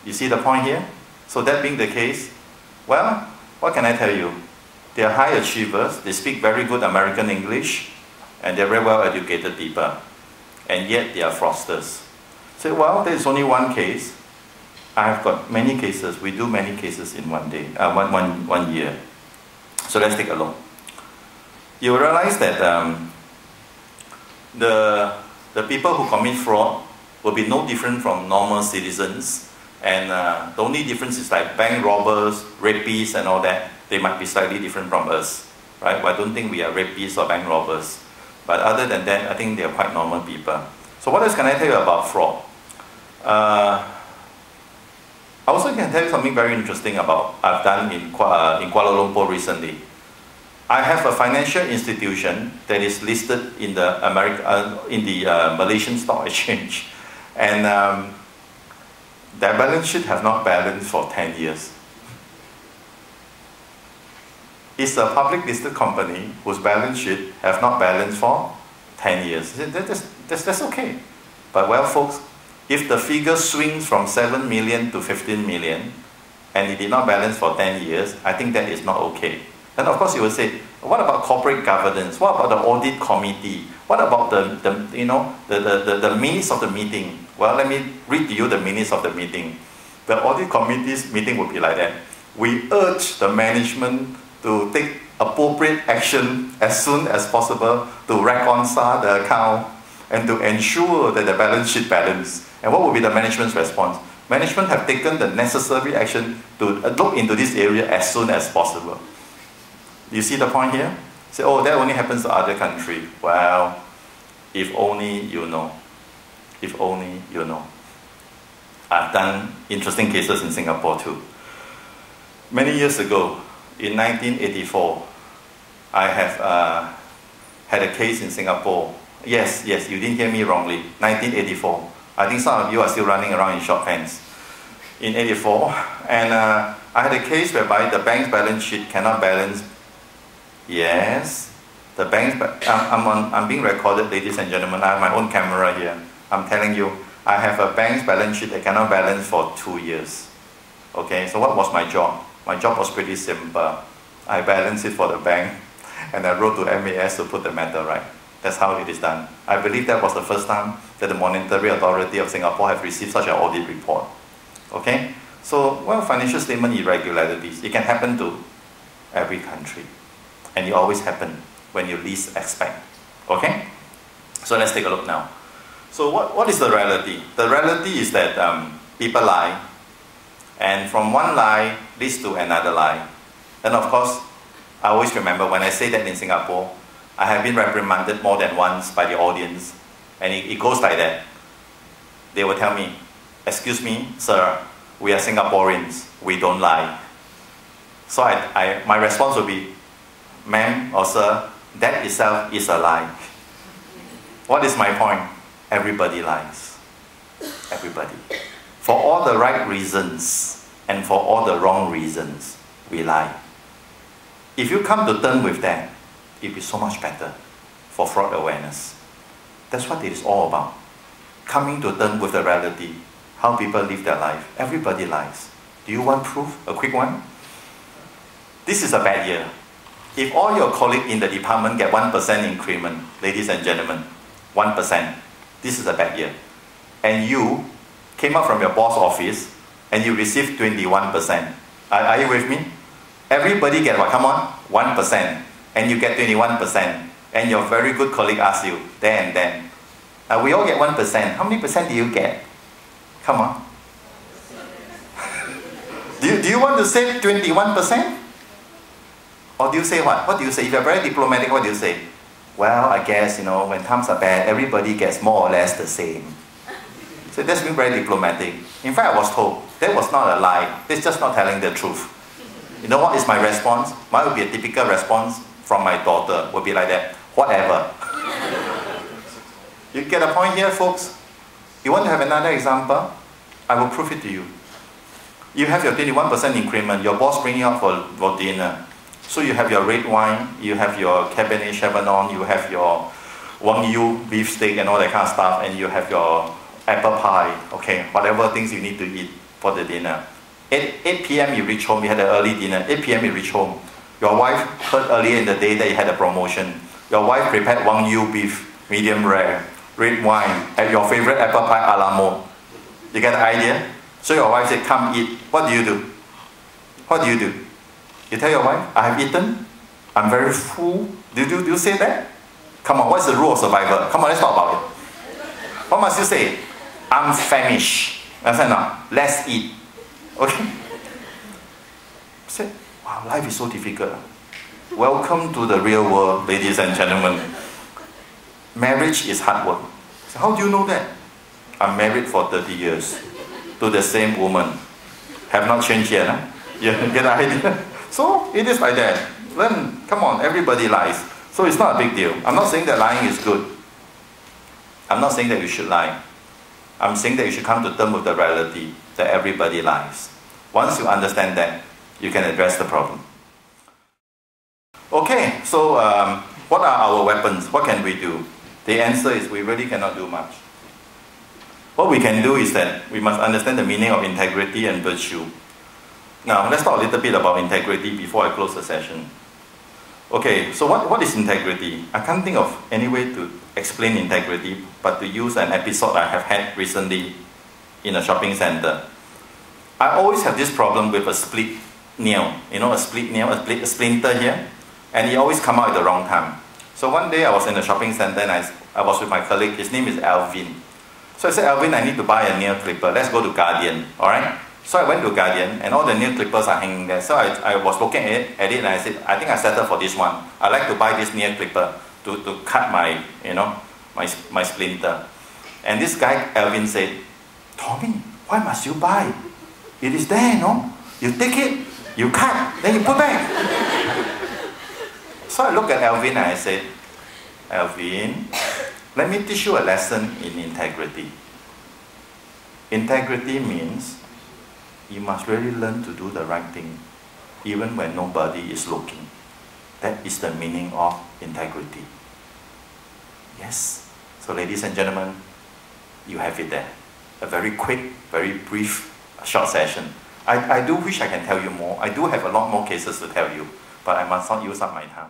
You see the point here? So that being the case, well, what can I tell you? They are high achievers, they speak very good American English, and they're very well educated people. And yet they are fraudsters. Say, well, there is only one case. I've got many cases. We do many cases in one day, one year. So let's take a look. You realize that the people who commit fraud will be no different from normal citizens. And the only difference is like bank robbers, rapists and all that. They might be slightly different from us, right? Well, I don't think we are rapists or bank robbers. But other than that, I think they are quite normal people. So what else can I tell you about fraud? I also can tell you something very interesting about I've done in Kuala Lumpur recently. I have a financial institution that is listed in the Malaysian Stock Exchange, and their balance sheet have not balanced for 10 years. It's a public listed company whose balance sheet have not balanced for 10 years. That's okay. But well, folks, if the figure swings from 7 million to 15 million, and it did not balance for 10 years, I think that is not okay. And of course you will say, what about corporate governance? What about the audit committee? What about the minutes of the meeting? Well, let me read to you the minutes of the meeting. The audit committee's meeting would be like that. We urge the management to take appropriate action as soon as possible to reconcile the account and to ensure that the balance sheet balance. And what will be the management's response? Management have taken the necessary action to look into this area as soon as possible. You see the point here? Say, oh, that only happens to other countries. Well, if only you know. If only you know. I've done interesting cases in Singapore too. Many years ago, in 1984, I have had a case in Singapore. Yes, you didn't hear me wrongly. 1984. I think some of you are still running around in short pants. In 84, and I had a case whereby the bank's balance sheet cannot balance. Yes, the bank's. I'm being recorded, ladies and gentlemen. I have my own camera here. I'm telling you, I have a bank's balance sheet that cannot balance for 2 years. Okay, so what was my job? My job was pretty simple. I balanced it for the bank, and I wrote to MAS to put the matter right. That's how it is done. I believe that was the first time that the Monetary Authority of Singapore have received such an audit report. Okay? So, well, financial statement irregularities, it can happen to every country. And it always happen when you least expect. Okay? So let's take a look now. So what is the reality? The reality is that people lie, and from one lie leads to another lie. And of course, I always remember when I say that in Singapore, I have been reprimanded more than once by the audience, and it goes like that. They will tell me, excuse me, sir, we are Singaporeans, we don't lie. So my response will be, ma'am or sir, that itself is a lie. What is my point? Everybody lies. Everybody. For all the right reasons and for all the wrong reasons, we lie. If you come to terms with that, it will be so much better for fraud awareness. That's what it is all about. Coming to terms with the reality, how people live their life. Everybody lies. Do you want proof? A quick one? This is a bad year. If all your colleagues in the department get 1% increment, ladies and gentlemen, 1%, this is a bad year. And you came up from your boss office and you received 21%. Are you with me? Everybody get what? Come on, 1%. And you get 21%. And your very good colleague asks you, then. We all get 1%. How many percent do you get? Come on. do you want to say 21%? Or do you say what? What do you say? If you're very diplomatic, what do you say? Well, I guess, when times are bad, everybody gets more or less the same. So that's been very diplomatic. In fact, I was told, that was not a lie. That's just not telling the truth. You know what is my response? Mine would be a typical response from my daughter. Would be like that. Whatever. You get a point here, folks? You want to have another example? I will prove it to you. You have your 21% increment. Your boss bring you out for dinner. So you have your red wine, you have your Cabernet Sauvignon, you have your Wang Yu beef steak and all that kind of stuff, and you have your apple pie, okay, whatever things you need to eat for the dinner. 8 p.m. you reach home, you had an early dinner. 8 p.m. you reach home. Your wife heard earlier in the day that you had a promotion. Your wife prepared Wagyu beef, medium rare, red wine, and your favorite apple pie a la mode. You get the idea? So your wife said, come eat. What do? What do? You tell your wife, I have eaten, I'm very full. Do you say that? Come on, what's the rule of survival? Come on, let's talk about it. What must you say? I'm famished. I said, no, let's eat. Okay? Say, wow, life is so difficult. Welcome to the real world, ladies and gentlemen. Marriage is hard work. So how do you know that? I'm married for 30 years to the same woman. Have not changed yet. Huh? You get the idea? So it is like that. Then, come on, everybody lies. So it's not a big deal. I'm not saying that lying is good. I'm not saying that you should lie. I'm saying that you should come to terms with the reality that everybody lies. Once you understand that, you can address the problem. Okay, so what are our weapons? What can we do? The answer is we really cannot do much. What we can do is that we must understand the meaning of integrity and virtue. Now, let's talk a little bit about integrity before I close the session. Okay, so what is integrity? I can't think of any way to explain integrity but to use an episode I have had recently in a shopping center. I always have this problem with a split nail. You know, a split nail, a splinter here, and it always comes out at the wrong time. So one day I was in a shopping center and I was with my colleague. His name is Alvin. So I said, Alvin, I need to buy a nail clipper. Let's go to Guardian, alright? So I went to Guardian and all the nail clippers are hanging there. So I was looking at it and I said, I think I settled for this one. I like to buy this nail clipper to cut my, my splinter. And this guy, Alvin, said, Tommy, why must you buy? It is there, no? You take it, you cut, then you put back. So I looked at Alvin and I said, Alvin, let me teach you a lesson in integrity. Integrity means you must really learn to do the right thing, even when nobody is looking. That is the meaning of integrity. Yes. So ladies and gentlemen, you have it there. A very quick, very brief, short session. I do wish I can tell you more. I do have a lot more cases to tell you, but I must not use up my time.